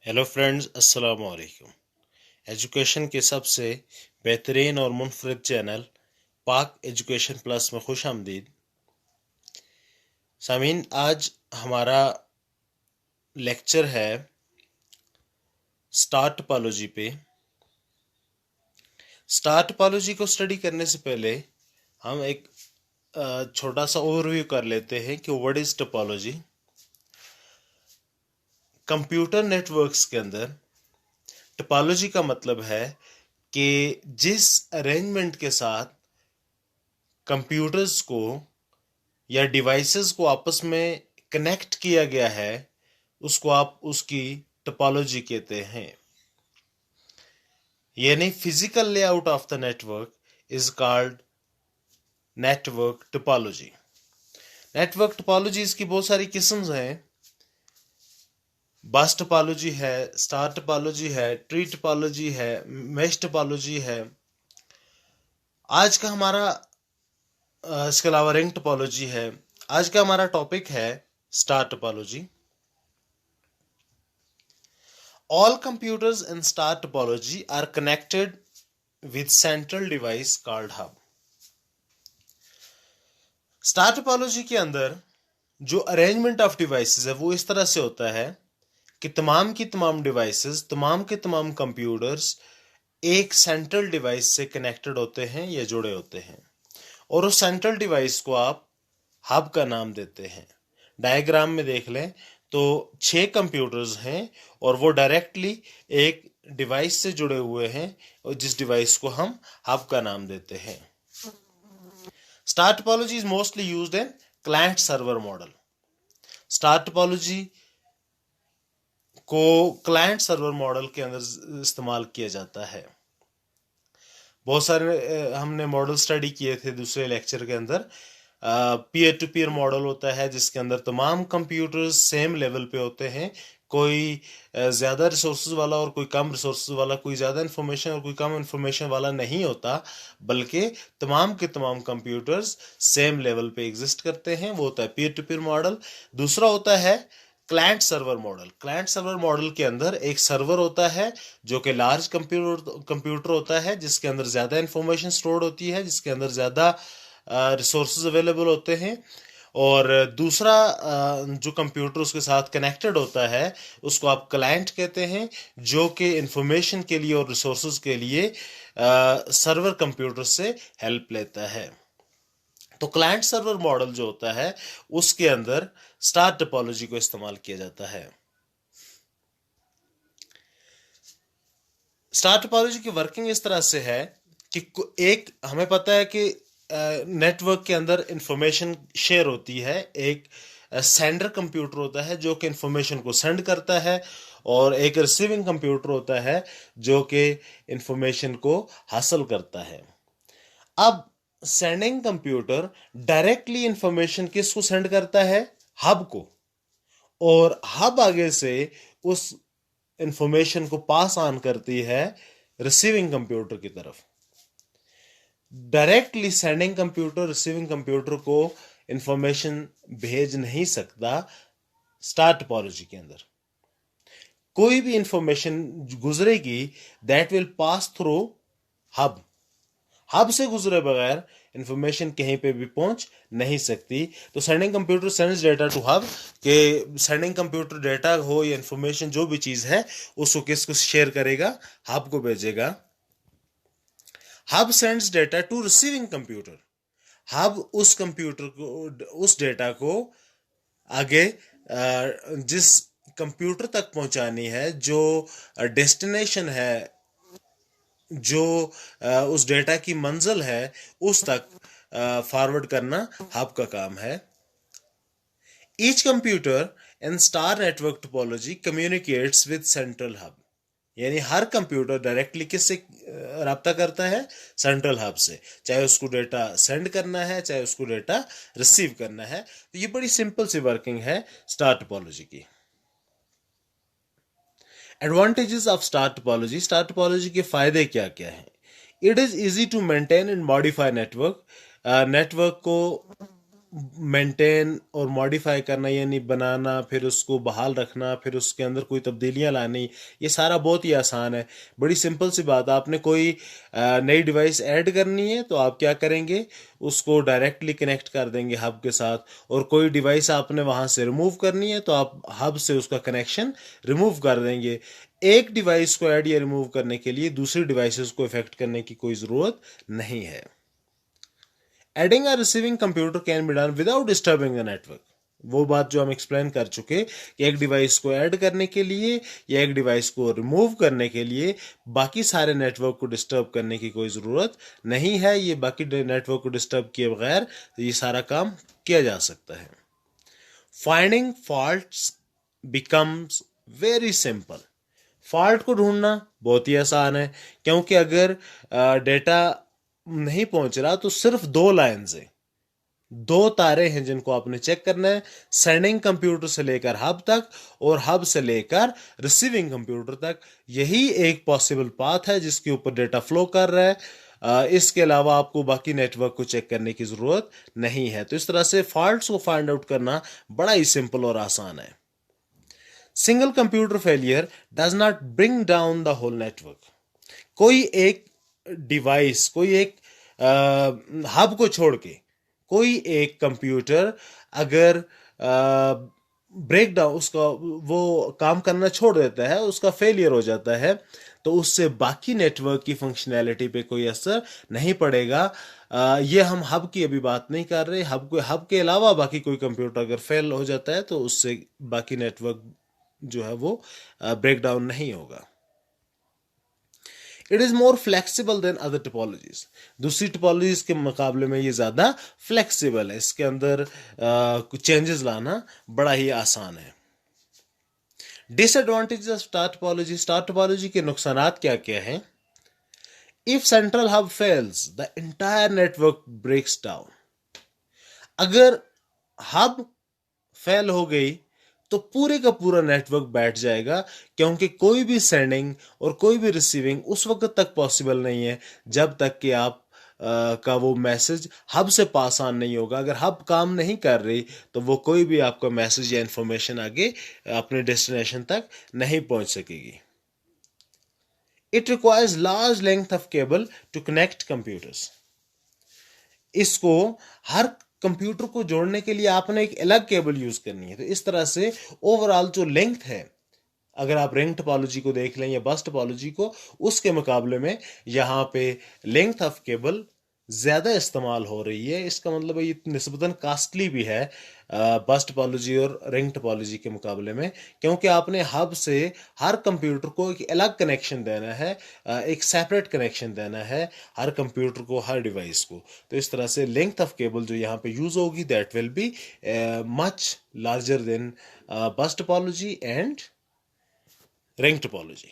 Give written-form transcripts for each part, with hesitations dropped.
Hello friends, अस्सलाम वालेकुम। Education के सबसे बेहतरीन और मुनफरद चैनल पाक एजुकेशन प्लस में खुश आमदीद। सामीन, आज हमारा लेक्चर है स्टार टोपोलॉजी पे। स्टार टोपोलॉजी को स्टडी करने से पहले हम एक छोटा सा ओवरव्यू कर लेते हैं कि what is topology. Computer networks के अंदर टोपोलॉजी का मतलब है कि जिस अरेंजमेंट के साथ कंप्यूटर्स को या डिवाइसेस को आपस में कनेक्ट किया गया है उसको आप उसकी टोपोलॉजी कहते हैं। यानी physical layout of the network is called network topology. Network topologies की बहुत सारी किस्म्स हैं। बस टोपोलॉजी है, स्टार टोपोलॉजी है, ट्री टोपोलॉजी है, मेश टोपोलॉजी है। आज का हमारा इसके अलावा रिंग टोपोलॉजी है। आज का हमारा टॉपिक है star topology. All computers in star topology are connected with central device called hub. Star topology के अंदर जो अरेंजमेंट ऑफ डिवाइसेस है वो इस तरह से होता है कि तमाम की तमाम डिवाइसेस, तमाम के तमाम कंप्यूटर्स एक सेंट्रल डिवाइस से कनेक्टेड होते हैं या जुड़े होते हैं और उस सेंट्रल डिवाइस को आप हब का नाम देते हैं। डायग्राम में देख लें तो 6 कंप्यूटर्स हैं और वो डायरेक्टली एक डिवाइस से जुड़े हुए हैं और जिस डिवाइस को हम हब का नाम देते हैं। Star topology is mostly used in client server model. Star topology को क्लाइंट सर्वर मॉडल के अंदर इस्तेमाल किया जाता है। बहुत सारे हमने मॉडल स्टडी किए थे दूसरे लेक्चर के अंदर। पीयर टू पीयर मॉडल होता है जिसके अंदर तमाम कंप्यूटर्स सेम लेवल पे होते हैं। कोई ज़्यादा रिसोर्सेज वाला और कोई कम रिसोर्सेज वाला, कोई ज़्यादा इन्फॉर्मेशन और कोई कम इन्फॉर्मेशन वाला नहीं होता, बल्कि तमाम के तमाम कंप्यूटर्स सेम लेवल पे एग्जिस्ट करते हैं। वो होता है पीयर टू पीयर मॉडल। दूसरा होता है client server model. Client server model के अंदर एक सर्वर होता है जो कि लार्ज कंप्यूटर होता है जिसके अंदर ज़्यादा इन्फॉर्मेशन स्टोर्ड होती है, जिसके अंदर ज़्यादा रिसोर्सेज अवेलेबल होते हैं। और दूसरा जो कंप्यूटर उसके साथ कनेक्टेड होता है उसको आप क्लाइंट कहते हैं, जो कि इंफॉर्मेशन के लिए और रिसोर्सेज के लिए सर्वर कंप्यूटर से हेल्प लेता है। तो क्लाइंट सर्वर मॉडल जो होता है उसके अंदर स्टार टोपोलॉजी को इस्तेमाल किया जाता है। स्टार टोपोलॉजी की वर्किंग इस तरह से है कि एक हमें पता है कि नेटवर्क के अंदर इंफॉर्मेशन शेयर होती है। एक सेंडर कंप्यूटर होता है जो कि इंफॉर्मेशन को सेंड करता है और एक रिसीविंग कंप्यूटर होता है जो कि इंफॉर्मेशन को हासिल करता है। अब सेंडिंग कंप्यूटर डायरेक्टली इंफॉर्मेशन किसको सेंड करता है? हब को। और हब आगे से उस इंफॉर्मेशन को पास ऑन करती है रिसीविंग कंप्यूटर की तरफ। Directly sending computer receiving computer को इंफॉर्मेशन भेज नहीं सकता। स्टार टोपोलॉजी के अंदर कोई भी इंफॉर्मेशन गुजरेगी that will pass through hub. Hub से गुजरे बगैर इंफॉर्मेशन कहीं पे भी पहुंच नहीं सकती। तो sending computer sends data to hub के सेंडिंग कंप्यूटर डेटा हो या इंफॉर्मेशन जो भी चीज है उसको किसको शेयर करेगा? हब को भेजेगा। Hub sends data to receiving computer. Hub उस कंप्यूटर को, उस डेटा को आगे जिस कंप्यूटर तक पहुंचानी है, जो डेस्टिनेशन है, जो उस डेटा की मंजिल है, उस तक फॉरवर्ड करना हब का काम है। Each computer in star network topology communicates with central hub. यानी हर कंप्यूटर डायरेक्टली किससे रब्ता करता है? सेंट्रल हब से। चाहे उसको डेटा सेंड करना है, चाहे उसको डेटा रिसीव करना है। तो ये बड़ी सिंपल सी वर्किंग है स्टार टोपोलॉजी की। Advantages of star topology. Star topology के फायदे क्या क्या हैं? It is easy to maintain and modify network. Network को मेंटेन और मॉडिफाई करना, यानी बनाना, फिर उसको बहाल रखना, फिर उसके अंदर कोई तब्दीलियां लानी, ये सारा बहुत ही आसान है। बड़ी सिंपल सी बात, आपने कोई नई डिवाइस ऐड करनी है तो आप क्या करेंगे, उसको डायरेक्टली कनेक्ट कर देंगे हब के साथ, और कोई डिवाइस आपने वहां से रिमूव करनी है तो आप हब से उसका कनेक्शन रिमूव कर देंगे। एक डिवाइस को ऐड या रिमूव करने के लिए दूसरी डिवाइसेस को इफेक्ट करने की कोई ज़रूरत नहीं है। एडिंग और receiving computer can be done without disturbing the network. वो बात जो हम एक्सप्लेन कर चुके कि एक डिवाइस को ऐड करने के लिए या एक डिवाइस को रिमूव करने के लिए बाकी सारे नेटवर्क को डिस्टर्ब करने की कोई ज़रूरत नहीं है। ये बाकी नेटवर्क को डिस्टर्ब किए बगैर ये सारा काम किया जा सकता है। Finding faults becomes very simple. Fault को ढूंढना बहुत ही आसान है, क्योंकि अगर डेटा नहीं पहुंच रहा तो सिर्फ दो लाइन्स हैं, दो तारे हैं जिनको आपने चेक करना है, सेंडिंग कंप्यूटर से लेकर हब तक और हब से लेकर रिसीविंग कंप्यूटर तक। यही एक पॉसिबल पाथ है जिसके ऊपर डेटा फ्लो कर रहा है। इसके अलावा आपको बाकी नेटवर्क को चेक करने की जरूरत नहीं है। तो इस तरह से फॉल्ट्स को फाइंड आउट करना बड़ा ही सिंपल और आसान है। Single computer failure does not bring down the whole network. कोई एक डिवाइस, कोई एक हब को छोड़ के कोई एक कंप्यूटर अगर ब्रेक डाउन, उसका वो काम करना छोड़ देता है, उसका फेलियर हो जाता है, तो उससे बाकी नेटवर्क की फंक्शनैलिटी पे कोई असर नहीं पड़ेगा। ये हम हब की अभी बात नहीं कर रहे। हब के अलावा बाकी कोई कंप्यूटर अगर फेल हो जाता है तो उससे बाकी नेटवर्क जो है वो ब्रेक डाउन नहीं होगा। It is more flexible than other topologies. दूसरी टोपोलॉजीज के मुकाबले में ये ज्यादा फ्लेक्सिबल है, इसके अंदर चेंजेस लाना बड़ा ही आसान है। Disadvantages of star topology. Star topology के नुकसानात क्या क्या हैं? If central hub fails the entire network breaks down. अगर हब फेल हो गई तो पूरे का पूरा नेटवर्क बैठ जाएगा, क्योंकि कोई भी सेंडिंग और कोई भी रिसीविंग उस वक्त तक पॉसिबल नहीं है जब तक कि आप का वो मैसेज हब से पास ऑन नहीं होगा। अगर हब काम नहीं कर रही तो वो कोई भी आपका मैसेज या इंफॉर्मेशन आगे अपने डेस्टिनेशन तक नहीं पहुंच सकेगी। It requires large length of cable to connect computers. इसको हर कंप्यूटर को जोड़ने के लिए आपने एक अलग केबल यूज करनी है। तो इस तरह से ओवरऑल जो लेंथ है, अगर आप रिंग टोपोलॉजी को देख लें या बस टोपोलॉजी को, उसके मुकाबले में यहाँ पे लेंथ ऑफ केबल ज्यादा इस्तेमाल हो रही है। इसका मतलब है ये निस्बतन कास्टली भी है बस टोपोलॉजी और रिंग टोपोलॉजी के मुकाबले में, क्योंकि आपने हब से हर कंप्यूटर को एक अलग कनेक्शन देना है, एक सेपरेट कनेक्शन देना है हर कंप्यूटर को, हर डिवाइस को। तो इस तरह से लेंथ ऑफ केबल जो यहाँ पे यूज होगी that will be much larger than बस topology and ring topology.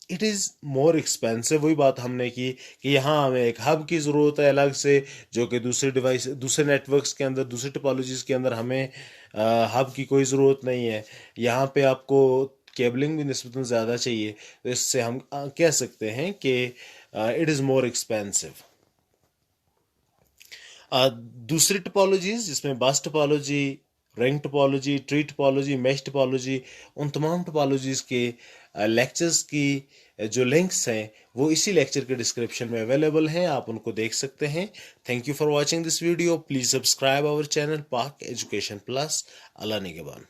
It is more expensive. वही बात हमने की कि यहाँ हमें एक हब की ज़रूरत है अलग से, जो कि दूसरे डिवाइस, दूसरे नेटवर्क्स के अंदर, दूसरे टोपोलॉजीज़ के अंदर हमें हब की कोई ज़रूरत नहीं है। यहाँ पे आपको केबलिंग भी निस्बतन ज़्यादा चाहिए, तो इससे हम कह सकते हैं कि इट इज़ मोर एक्सपेंसिव। दूसरी टोपोलॉजीज़ जिसमें बस topology, ring topology, tree topology, mesh topology, उन तमाम टोपोलॉजीज़ के लेक्चर्स की जो लिंक्स हैं वो इसी लेक्चर के डिस्क्रिप्शन में अवेलेबल हैं, आप उनको देख सकते हैं। Thank you for watching this video. Please subscribe our channel Pak education plus. अल्लाह निगहबान।